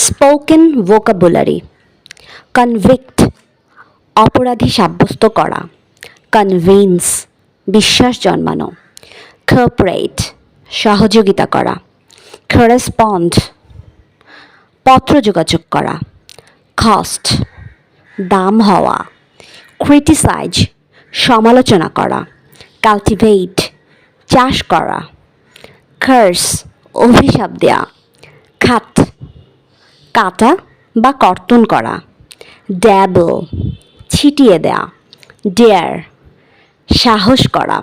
Spoken vocabulary. Convict অপরাধী সাব্যস্ত করা, কনভিন্স বিশ্বাস জন্মানো, কোঅপারেট সহযোগিতা করা, করেসপন্ড পত্র যোগাযোগ করা, কস্ট দাম হওয়া, ক্রিটিসাইজ সমালোচনা করা, কাল্টিভেট চাষ করা, কার্স অভিশাপ দেয়া, খাত কাটা বা কর্তন করা, ড্যাবল ছিটিয়ে দেয়া, ডেয়ার সাহস করা,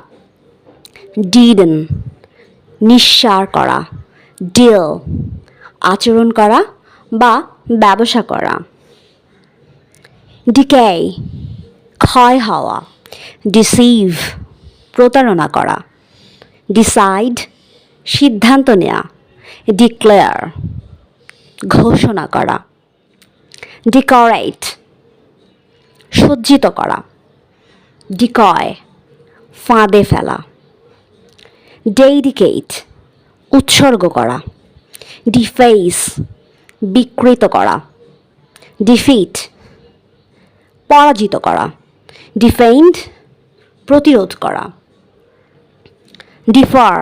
ডিডন নিঃসার করা, ডিল আচরণ করা বা ব্যবসা করা, ডিকে ক্ষয় হওয়া, ডিসিভ প্রতারণা করা, ডিসাইড সিদ্ধান্ত নেওয়া, ডিক্লেয়ার ঘোষণা করা, ডেকোরেট সজ্জিত করা, ডিকয় ফাঁদে ফেলা, ডেডিকেট উৎসর্গ করা, ডিফেস বিকৃত করা, ডিফিট পরাজিত করা, ডিফেন্ড প্রতিরোধ করা, ডিফার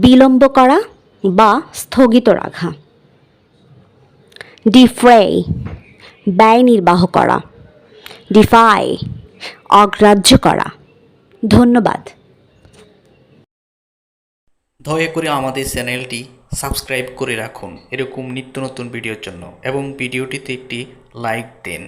বিলম্ব করা বা স্থগিত রাখা, ডিফ্রে ব্যয় নির্বাহ করা, ডিফাই অগ্রাহ্য করা। ধন্যবাদ। দয়া করে আমাদের চ্যানেলটি সাবস্ক্রাইব করে রাখুন এরকম নিত্য নতুন ভিডিওর জন্য এবং ভিডিওটিতে একটি লাইক দিন।